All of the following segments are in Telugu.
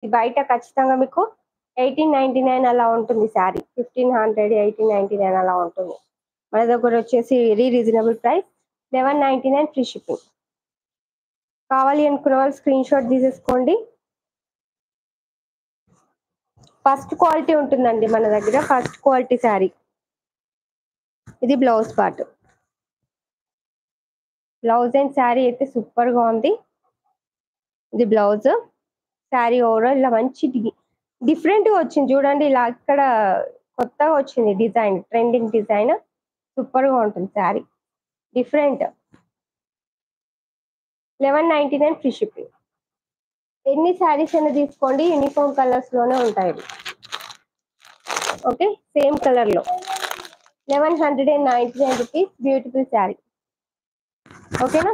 బయట ఖచ్చితంగా మీకు 1899 అలా ఉంటుంది శారీ. 1500, 1899 అలా ఉంటుంది. మన దగ్గర వచ్చేసి very reasonable price 1199 free shipping. కావాలి అనుకున్న వాళ్ళు స్క్రీన్ షాట్ తీసేసుకోండి. ఫస్ట్ క్వాలిటీ ఉంటుందండి మన దగ్గర, ఫస్ట్ క్వాలిటీ శారీ. ఇది blouse part. Blouse and sari అయితే సూపర్ గా ఉంది. ఇది బ్లౌజ్. శారీ ఓవరాల్ ఇలా మంచి డిఫరెంట్ గా వచ్చింది చూడండి. ఇలా ఇక్కడ కొత్తగా వచ్చింది డిజైన్, ట్రెండింగ్ డిజైన్. సూపర్ గా ఉంటుంది శారీ, డిఫరెంట్. 1199 free shipping. ఎన్ని శారీస్ అయినా తీసుకోండి, యూనిఫామ్ కలర్స్ లోనే ఉంటాయి. ఓకే, సేమ్ కలర్ లో 1199 రూపీస్. బ్యూటిఫుల్ శారీ. ఓకేనా?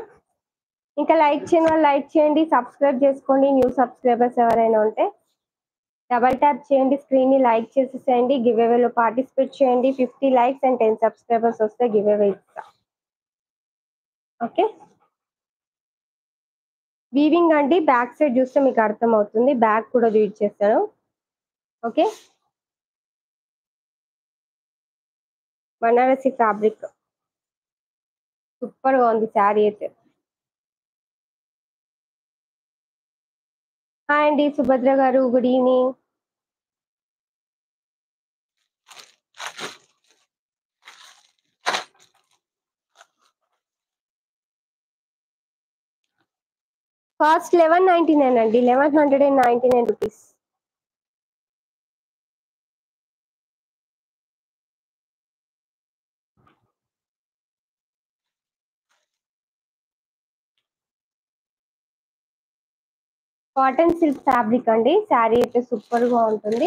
ఇంకా లైక్ చేయని వాళ్ళు లైక్ చేయండి, సబ్స్క్రైబ్ చేసుకోండి. న్యూ సబ్స్క్రైబర్స్ ఎవరైనా ఉంటే డబల్ ట్యాప్ చేయండి, స్క్రీన్ ని లైక్ చేసేసేయండి. గివ్ అవేలో పార్టిసిపేట్ చేయండి. 50 లైక్స్ అండ్ 10 సబ్స్క్రైబర్స్ వస్తే గివ్ అవే ఇస్తా. ఓకే, వీవింగ్ అండి. బ్యాక్ సైడ్ చూస్తే మీకు అర్థం అవుతుంది. బ్యాక్ కూడా చూపించేస్తాను. ఓకే, బనారసి ఫ్యాబ్రిక్ సూపర్ గా ఉంది శారీ అయితే. హాయ్ అండి సుభద్ర గారు, గుడ్ ఈవినింగ్. కాస్ట్ 1199 అండి, 1199 రూపీస్. కాటన్ సిల్క్ ఫ్యాబ్రిక్ అండి. శారీ అయితే సూపర్ గా ఉంటుంది.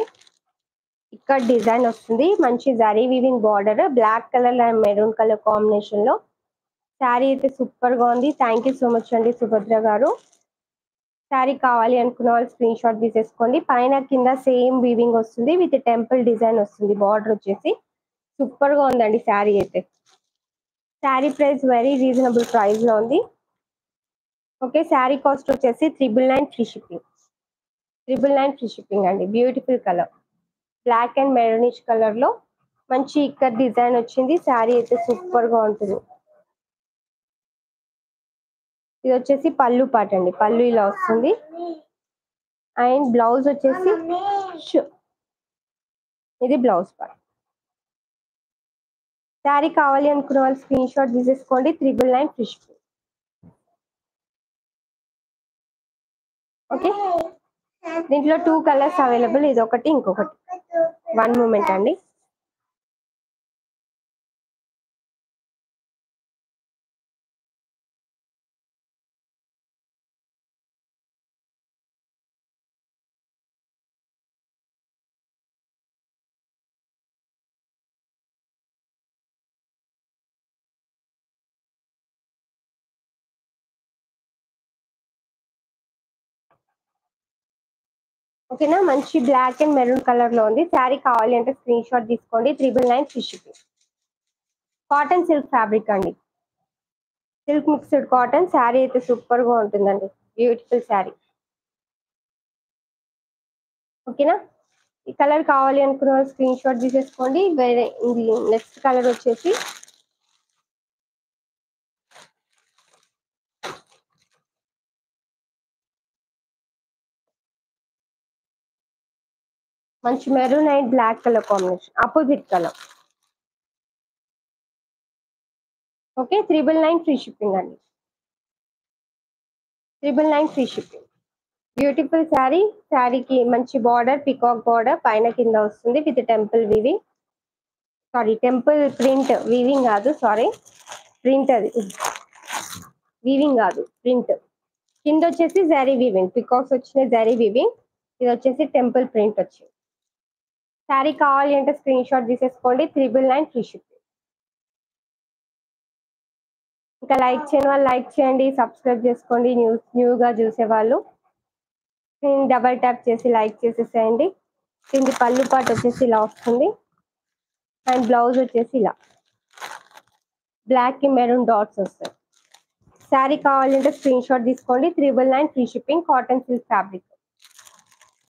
ఇక్కడ డిజైన్ వస్తుంది, మంచి zari weaving border, black colour and maroon colour combination లో. శారీ అయితే సూపర్ గా ఉంది. థ్యాంక్ యూ సో మచ్ అండి సుభద్ర గారు. శారీ కావాలి అనుకున్న వాళ్ళు స్క్రీన్ షాట్ తీసేసుకోండి. పైన కింద సేమ్ వీవింగ్ వస్తుంది, విత్ టెంపుల్ డిజైన్ వస్తుంది. బార్డర్ వచ్చేసి సూపర్ గా ఉందండి శారీ అయితే. Sari price very reasonable price లో ఉంది. ఓకే, శారీ కాస్ట్ వచ్చేసి 999 ఫ్రీ షిప్పింగ్. 999 ఫ్రీ షిప్పింగ్ అండి. Beautiful colour, black and maroonish colour లో మంచి ఇక్కడ డిజైన్ వచ్చింది. శారీ అయితే సూపర్ గా ఉంటుంది. ఇది వచ్చేసి పళ్ళు పాట అండి. పళ్ళు ఇలా వస్తుంది. అండ్ బ్లౌజ్ వచ్చేసి ఇది బ్లౌజ్ పార్ట్. శారీ కావాలి అనుకున్న వాళ్ళు స్క్రీన్ షాట్ తీసేసుకోండి. 999 ఫ్రీ షిప్పింగ్. ఓకే, దీంట్లో 2 కలర్స్ అవైలబుల్. ఇది ఒకటి, ఇంకొకటి. 1 మూమెంట్ అండి. ఓకేనా? మంచి బ్లాక్ అండ్ మెరూన్ కలర్ లో ఉంది. శారీ కావాలి అంటే స్క్రీన్ షాట్ తీసుకోండి. 999 free shipping. Cotton silk fabric అండి, సిల్క్ మిక్స్డ్ కాటన్. శారీ అయితే సూపర్ గా ఉంటుందండి. బ్యూటిఫుల్ శారీ. ఓకేనా? ఈ కలర్ కావాలి అనుకున్న వాళ్ళు స్క్రీన్ షాట్ తీసేసుకోండి. వేరే నెక్స్ట్ కలర్ వచ్చేసి మంచి maroon and black colour combination, opposite colour. Okay, 999 free shipping అండి. 999 ఫ్రీ షిప్పింగ్. బ్యూటిఫుల్ శారీ. శారీకి మంచి బార్డర్, పికాక్ బార్డర్ పైన కింద వస్తుంది, with temple weaving. Sorry, temple print, weaving కాదు, సారీ ప్రింట్. అది వీవింగ్ కాదు, ప్రింట్. కింద వచ్చేసి జరీ వీవింగ్, పికాక్స్ వచ్చిన జరీ వీవింగ్. ఇది వచ్చేసి టెంపుల్ ప్రింట్ వచ్చింది. శారీ కావాలి అంటే స్క్రీన్ షాట్ తీసేసుకోండి. 999 ఫ్రీ షిప్పింగ్. ఇంకా లైక్ చేయని వాళ్ళు లైక్ చేయండి, సబ్స్క్రైబ్ చేసుకోండి. న్యూగా చూసే వాళ్ళు డబల్ ట్యాప్ చేసి లైక్ చేసేసేయండి. కింది పళ్ళు పాటు వచ్చేసి ఇలా వస్తుంది. అండ్ బ్లౌజ్ వచ్చేసి ఇలా బ్లాక్ కి మెరూన్ డాట్స్ వస్తాయి. శారీ కావాలంటే స్క్రీన్ షాట్ తీసుకోండి. 999 free shipping. Cotton silk fabric.